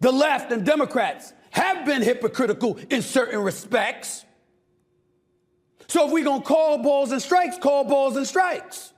The left and Democrats have been hypocritical in certain respects. So if we're going to call balls and strikes, call balls and strikes.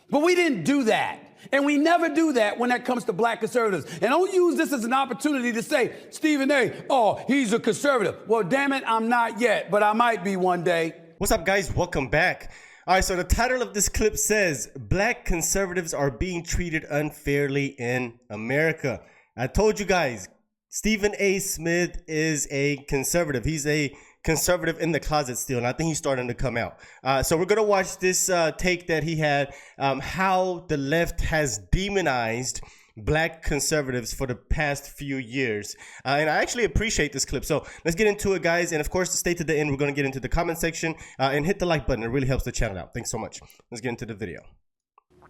But we didn't do that. And we never do that when it comes to black conservatives. And don't use this as an opportunity to say, Stephen A., oh, he's a conservative. Well, damn it, I'm not yet, but I might be one day. What's up, guys? Welcome back. All right, so the title of this clip says, Black conservatives are being treated unfairly in America. I told you guys, Stephen A. Smith is a conservative. He's a conservative in the closet still, and I think he's starting to come out. So we're gonna watch this take that he had, how the left has demonized black conservatives for the past few years, and I actually appreciate this clip. So let's get into it, guys, and of course stay to the end. We're gonna get into the comment section and hit the like button. It really helps the channel out. Thanks so much. Let's get into the video.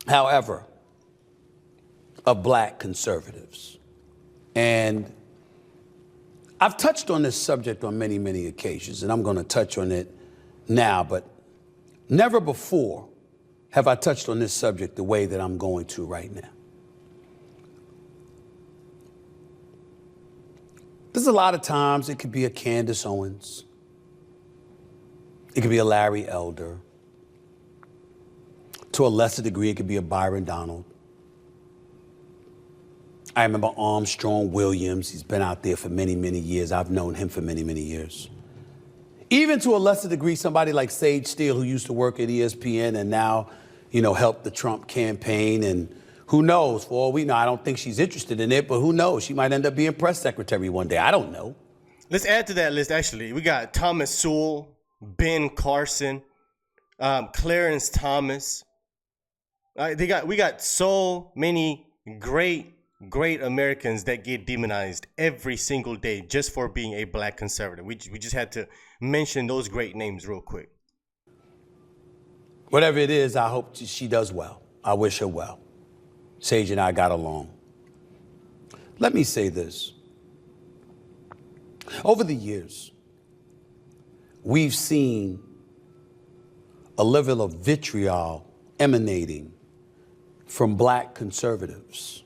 However, of black conservatives, and I've touched on this subject on many, many occasions, and I'm going to touch on it now, but never before have I touched on this subject the way that I'm going to right now. There's a lot of times it could be a Candace Owens. It could be a Larry Elder. To a lesser degree, it could be a Byron Donald. I remember Armstrong Williams. He's been out there for many, many years. I've known him for many, many years. Even to a lesser degree, somebody like Sage Steele, who used to work at ESPN and now, helped the Trump campaign. And who knows, for all we know, I don't think she's interested in it, but who knows? She might end up being press secretary one day. I don't know. Let's add to that list, actually. We got Thomas Sewell, Ben Carson, Clarence Thomas. We got so many great Americans that get demonized every single day just for being a black conservative. We just had to mention those great names real quick. Whatever it is, I hope she does well. I wish her well. Sage and I got along. Let me say this. Over the years, we've seen a level of vitriol emanating from black conservatives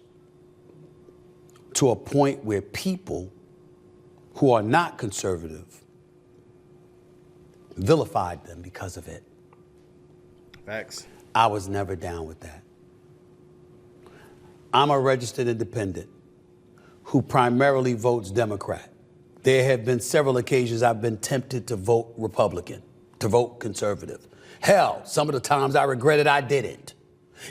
to a point where people who are not conservative vilified them because of it. Facts. I was never down with that. I'm a registered independent who primarily votes Democrat. There have been several occasions I've been tempted to vote Republican, to vote conservative. Hell, some of the times I regretted I didn't.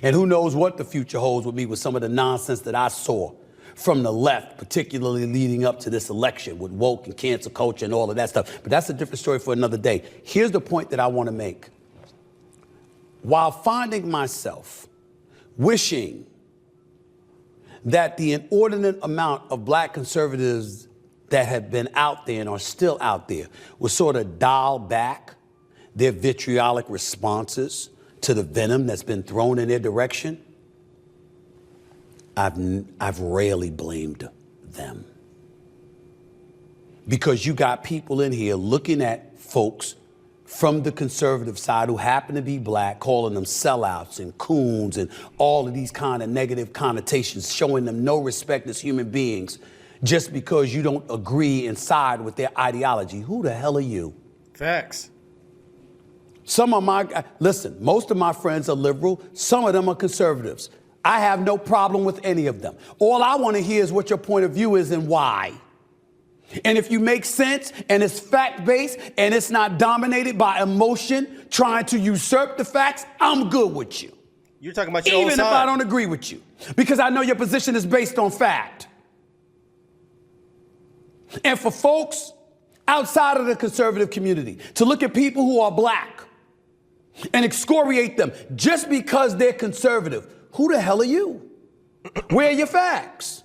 And who knows what the future holds with me with some of the nonsense that I saw from the left, particularly leading up to this election with woke and cancel culture and all of that stuff. But that's a different story for another day. Here's the point that I want to make. While finding myself wishing that the inordinate amount of black conservatives that have been out there and are still out there would sort of dial back their vitriolic responses to the venom that's been thrown in their direction, I've rarely blamed them. Because you got people in here looking at folks from the conservative side who happen to be black, calling them sellouts and coons and all of these kind of negative connotations, showing them no respect as human beings just because you don't agree and side with their ideology. Who the hell are you? Facts. Listen, most of my friends are liberal. Some of them are conservatives. I have no problem with any of them. All I want to hear is what your point of view is and why. And if you make sense and it's fact-based and it's not dominated by emotion trying to usurp the facts, I'm good with you. You're talking about your own side. Even if I don't agree with you, because I know your position is based on fact. And for folks outside of the conservative community to look at people who are black and excoriate them just because they're conservative, who the hell are you? Where are your facts?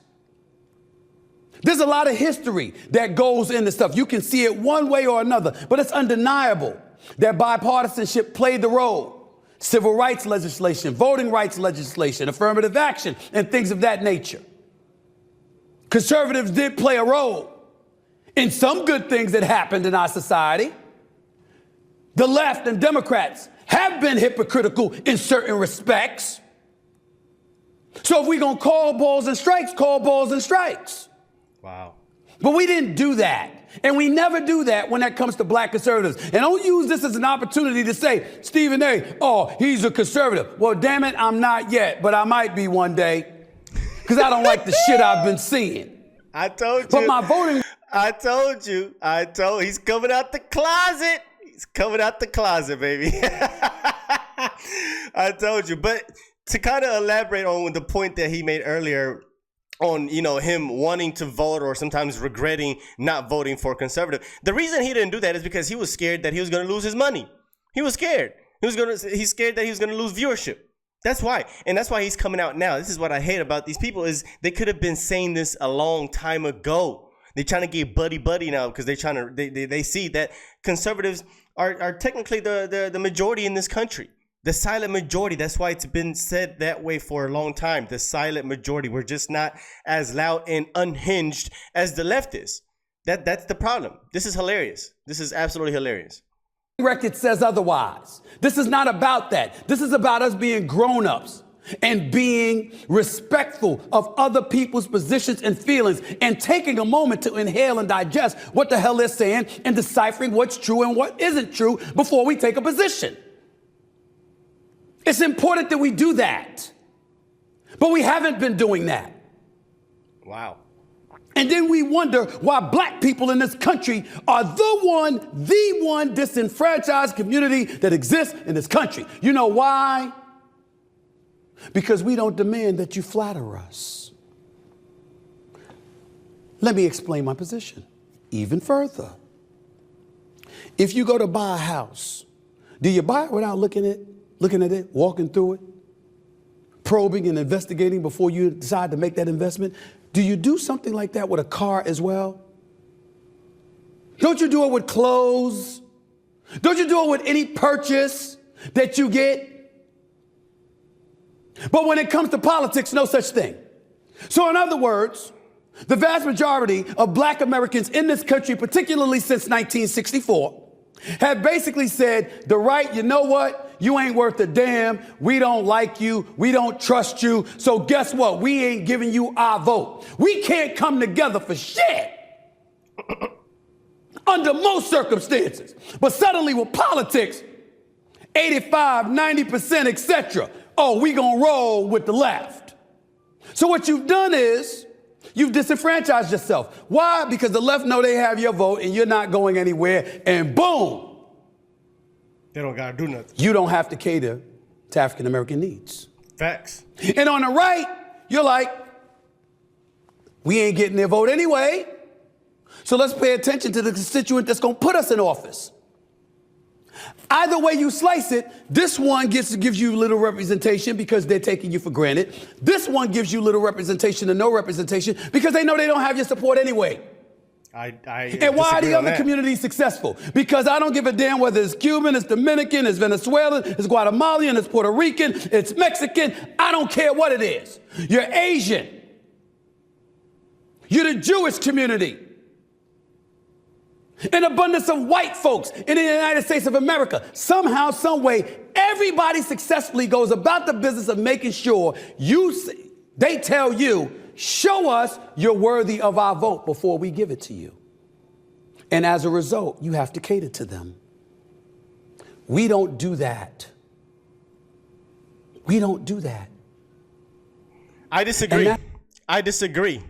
There's a lot of history that goes into stuff. You can see it one way or another, but it's undeniable that bipartisanship played the role. Civil rights legislation, voting rights legislation, affirmative action, and things of that nature. Conservatives did play a role in some good things that happened in our society. The left and Democrats have been hypocritical in certain respects. So if we're going to call balls and strikes, call balls and strikes. Wow. But we didn't do that. And we never do that when that comes to black conservatives. And don't use this as an opportunity to say, Stephen A., oh, he's a conservative. Well, damn it, I'm not yet, but I might be one day. Because I don't like the shit I've been seeing. I told you. But my voting... I told you. He's coming out the closet. He's coming out the closet, baby. I told you. But to kind of elaborate on the point that he made earlier on, him wanting to vote or sometimes regretting not voting for conservative. The reason he didn't do that is because he was scared that he was going to lose his money. He was scared. He's scared that he was going to lose viewership. That's why. And that's why he's coming out now. This is what I hate about these people is they could have been saying this a long time ago. They're trying to get buddy now because they're trying to they see that conservatives are technically the majority in this country. The silent majority. That's why it's been said that way for a long time. The silent majority. We're just not as loud and unhinged as the left is. That's the problem. This is hilarious. This is absolutely hilarious. Record says otherwise. This is not about that. This is about us being grown-ups and being respectful of other people's positions and feelings and taking a moment to inhale and digest what the hell they're saying and deciphering what's true and what isn't true before we take a position. It's important that we do that. But we haven't been doing that. Wow. And then we wonder why black people in this country are the one disenfranchised community that exists in this country. You know why? Because we don't demand that you flatter us. Let me explain my position even further. If you go to buy a house, do you buy it without looking at it, walking through it, probing and investigating before you decide to make that investment? Do you do something like that with a car as well? Don't you do it with clothes? Don't you do it with any purchase that you get? But when it comes to politics, no such thing. So in other words, the vast majority of black Americans in this country, particularly since 1964, have basically said, the right, you know what? You ain't worth a damn. We don't like you. We don't trust you. So guess what? We ain't giving you our vote. We can't come together for shit under most circumstances. But suddenly with politics, 85, 90%, etc. Oh, we gonna roll with the left. So what you've done is you've disenfranchised yourself. Why? Because the left know they have your vote and you're not going anywhere, and boom. They don't gotta do nothing. You don't have to cater to African American needs. Facts. And on the right, you're like, we ain't getting their vote anyway. So let's pay attention to the constituent that's gonna put us in office. Either way you slice it, this one gives you little representation because they're taking you for granted. This one gives you little representation and no representation because they know they don't have your support anyway. And why are the other communities successful? Because I don't give a damn whether it's Cuban, it's Dominican, it's Venezuelan, it's Guatemalan, it's Puerto Rican, it's Mexican. I don't care what it is. You're Asian. You're the Jewish community. An abundance of white folks in the United States of America. Somehow, some way, everybody successfully goes about the business of making sure they tell you, show us you're worthy of our vote before we give it to you. And as a result, you have to cater to them. We don't do that. We don't do that. I disagree. I disagree.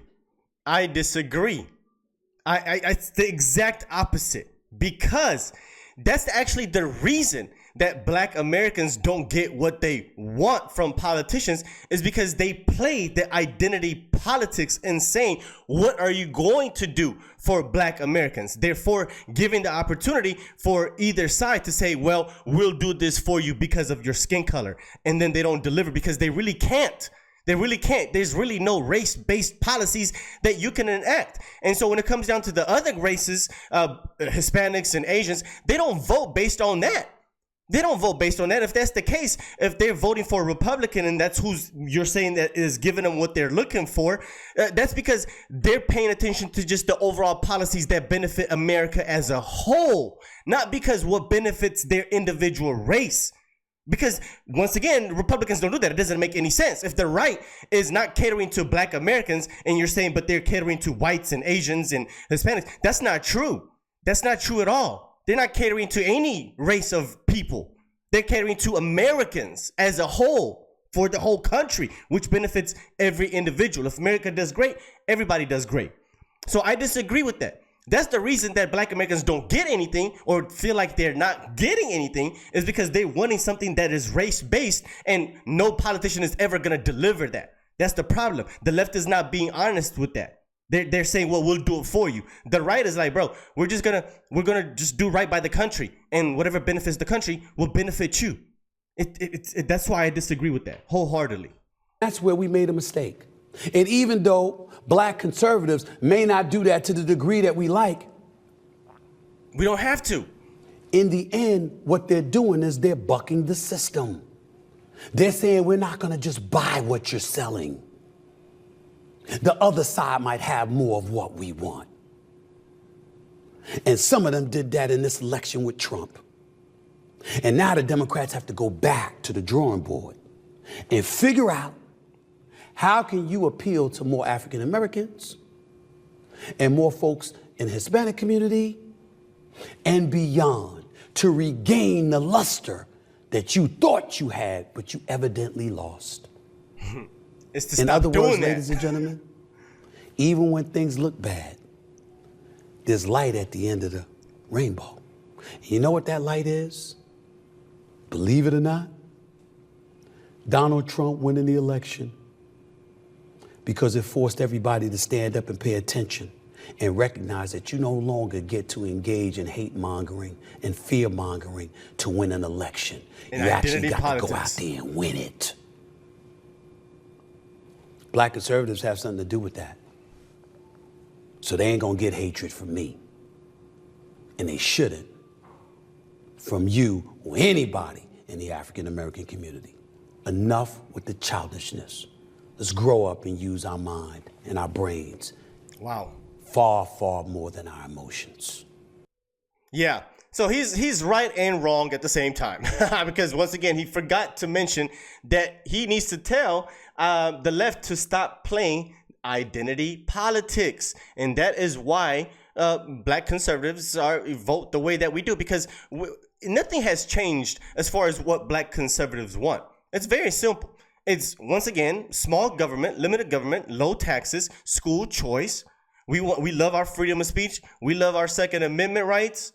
It's the exact opposite, because that's actually the reason that black Americans don't get what they want from politicians, is because they play the identity politics and saying, what are you going to do for black Americans? Therefore, giving the opportunity for either side to say, well, we'll do this for you because of your skin color. And then they don't deliver because they really can't. They really can't. There's really no race-based policies that you can enact. And so when it comes down to the other races, Hispanics and Asians, they don't vote based on that. They don't vote based on that. If that's the case, if they're voting for a Republican and that's who's you're saying that is giving them what they're looking for, that's because they're paying attention to just the overall policies that benefit America as a whole, not because what benefits their individual race. Because once again, Republicans don't do that. It doesn't make any sense. If the right is not catering to black Americans and you're saying, but they're catering to whites and Asians and Hispanics, that's not true. That's not true at all. They're not catering to any race of people. They're catering to Americans as a whole for the whole country, which benefits every individual. If America does great, everybody does great. So I disagree with that. That's the reason that black Americans don't get anything or feel like they're not getting anything, is because they're wanting something that is race-based, and no politician is ever going to deliver that. That's the problem. The left is not being honest with that. They're saying, well, we'll do it for you. The right is like, bro, we're gonna just do right by the country, and whatever benefits the country will benefit you. That's why I disagree with that wholeheartedly. That's where we made a mistake. And even though black conservatives may not do that to the degree that we like, we don't have to. In the end, what they're doing is they're bucking the system. They're saying we're not going to just buy what you're selling. The other side might have more of what we want. And some of them did that in this election with Trump. And now the Democrats have to go back to the drawing board and figure out, how can you appeal to more African Americans and more folks in the Hispanic community and beyond to regain the luster that you thought you had, but you evidently lost? It's to In stop other words, doing that. ladies and gentlemen, even when things look bad, there's light at the end of the rainbow. You know what that light is? Believe it or not, Donald Trump winning the election, because it forced everybody to stand up and pay attention and recognize that you no longer get to engage in hate mongering and fear mongering to win an election. And you actually identity got politics. to go out there and win it. Black conservatives have something to do with that. So they ain't gonna get hatred from me. And they shouldn't from you or anybody in the African American community. Enough with the childishness. Let's grow up and use our mind and our brains. Wow. Far, far more than our emotions. Yeah. So he's right and wrong at the same time. Because once again, he forgot to mention that he needs to tell the left to stop playing identity politics. And that is why black conservatives vote the way that we do. Because nothing has changed as far as what black conservatives want. It's very simple. It's, once again, small government, limited government, low taxes, school choice. We love our freedom of speech. We love our Second Amendment rights.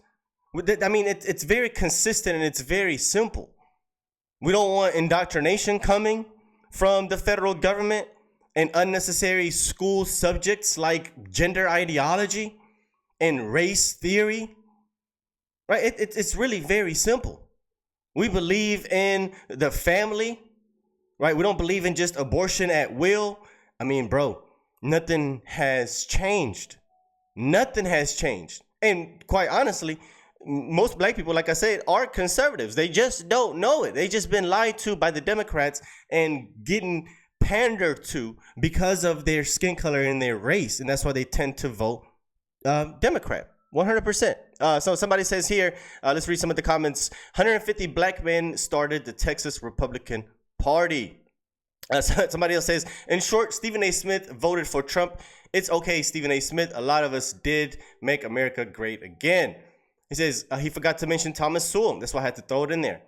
I mean, it's very consistent and it's very simple. We don't want indoctrination coming from the federal government and unnecessary school subjects like gender ideology and race theory. Right? It's really very simple. We believe in the family. Right? We don't believe in just abortion at will. I mean, bro, nothing has changed. Nothing has changed. And quite honestly, most black people, like I said, are conservatives. They just don't know it. They just been lied to by the Democrats and getting pandered to because of their skin color and their race. And that's why they tend to vote Democrat. 100%. So somebody says here, let's read some of the comments. 150 black men started the Texas Republican Party. Somebody else says, in short, Stephen A. Smith voted for Trump. It's okay, Stephen A. Smith. A lot of us did make America great again. He says he forgot to mention Thomas Sowell. That's why I had to throw it in there.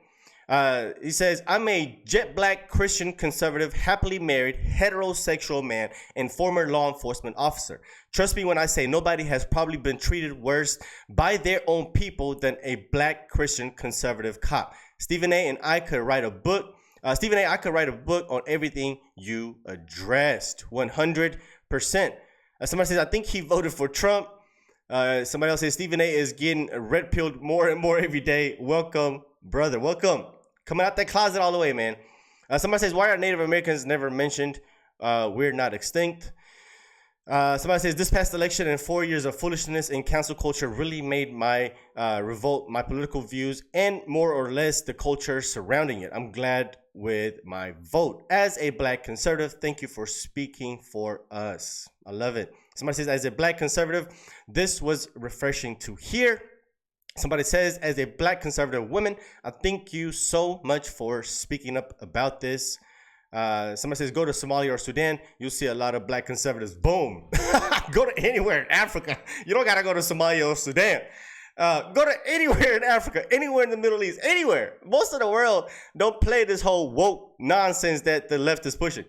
He says, I'm a jet black Christian conservative, happily married, heterosexual man, and former law enforcement officer. Trust me when I say nobody has probably been treated worse by their own people than a black Christian conservative cop. Stephen A. and I could write a book. Stephen A., I could write a book on everything you addressed. 100%. Somebody says, I think he voted for Trump. Somebody else says, Stephen A. is getting red-pilled more and more every day. Welcome, brother. Welcome. Coming out that closet all the way, man. Somebody says, why are Native Americans never mentioned? We're not extinct. Somebody says, this past election and 4 years of foolishness and cancel culture really made my revolt, my political views, and more or less the culture surrounding it. I'm glad with my vote. As a black conservative, thank you for speaking for us. I love it. Somebody says, as a black conservative, this was refreshing to hear. Somebody says, as a black conservative woman, I thank you so much for speaking up about this. Somebody says, go to Somalia or Sudan, you'll see a lot of black conservatives. Boom. Go to anywhere in Africa. You don't got to go to Somalia or Sudan. Go to anywhere in Africa, anywhere in the Middle East, anywhere. Most of the world don't play this whole woke nonsense that the left is pushing.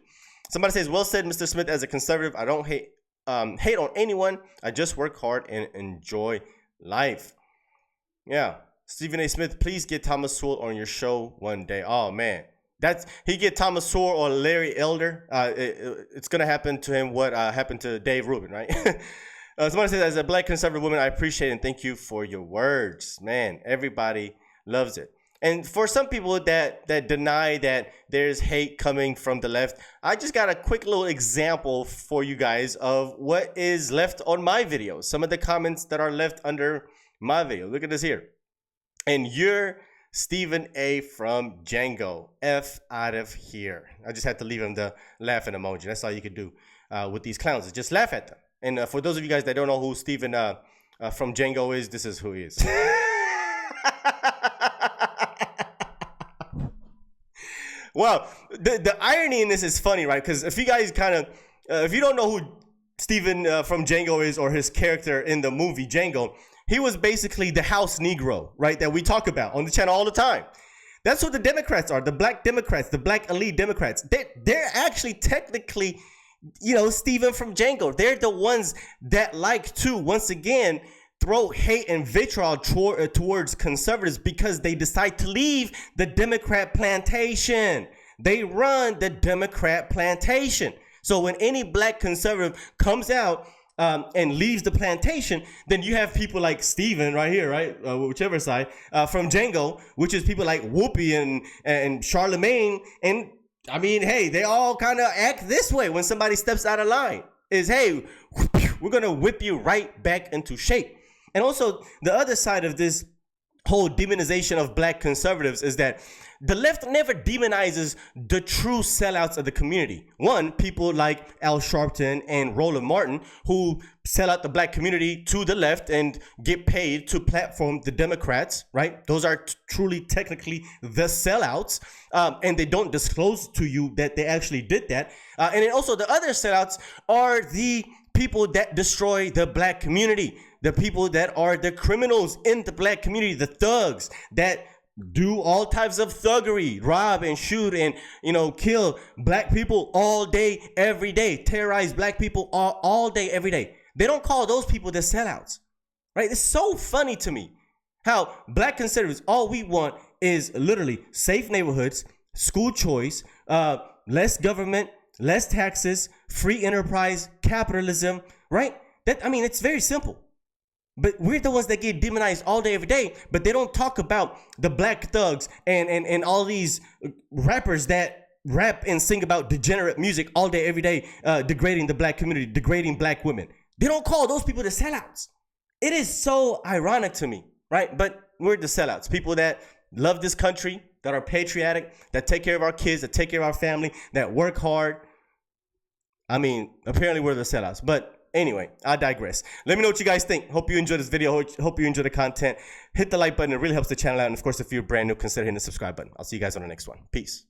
Somebody says, well said, Mr. Smith, as a conservative, I don't hate on anyone. I just work hard and enjoy life. Yeah. Stephen A. Smith, please get Thomas Sowell on your show one day. Oh, man. He get Thomas Sowell or Larry Elder. It's going to happen to him what happened to Dave Rubin, right? Somebody says, as a black conservative woman, I appreciate and thank you for your words. Man, everybody loves it. And for some people that deny that there's hate coming from the left, I just got a quick little example for you guys of what is left on my videos. Some of the comments that are left under my video. Look at this here. And you're Stephen A. from Django. F out of here. I just had to leave him the laughing emoji. That's all you can do with these clowns, is just laugh at them. And for those of you guys that don't know who Stephen from Django is, this is who he is. Well, the irony in this is funny, right? Because if you guys if you don't know who Stephen from Django is, or his character in the movie Django, he was basically the house Negro, right? That we talk about on the channel all the time. That's what the Democrats are, the black Democrats, the black elite Democrats. They're actually technically, Stephen from Django. They're the ones that like to, once again, throw hate and vitriol towards conservatives because they decide to leave the Democrat plantation. They run the Democrat plantation. So when any black conservative comes out and leaves the plantation, then you have people like Stephen right here, right? Whichever side, from Django, which is people like Whoopi and Charlemagne. And I mean, hey, they all kind of act this way when somebody steps out of line. Is, hey, we're going to whip you right back into shape. And also, the other side of this whole demonization of black conservatives is that the left never demonizes the true sellouts of the community. One, people like Al Sharpton and Roland Martin, who sell out the black community to the left and get paid to platform the Democrats, right? Those are truly technically the sellouts, and they don't disclose to you that they actually did that. And then also the other sellouts are the people that destroy the black community, the people that are the criminals in the black community, the thugs that do all types of thuggery, rob and shoot and, kill black people all day, every day, terrorize black people all day, every day. They don't call those people the sellouts, right? It's so funny to me how black conservatives, all we want is literally safe neighborhoods, school choice, less government, less taxes, free enterprise, capitalism, right? It's very simple. But we're the ones that get demonized all day, every day, but they don't talk about the black thugs and all these rappers that rap and sing about degenerate music all day, every day, degrading the black community, degrading black women. They don't call those people the sellouts. It is so ironic to me, right? But we're the sellouts, people that love this country, that are patriotic, that take care of our kids, that take care of our family, that work hard. Apparently we're the sellouts, but anyway, I digress. Let me know what you guys think. Hope you enjoyed this video. Hope you enjoy the content. Hit the like button. It really helps the channel out. And of course, if you're brand new, consider hitting the subscribe button. I'll see you guys on the next one. Peace.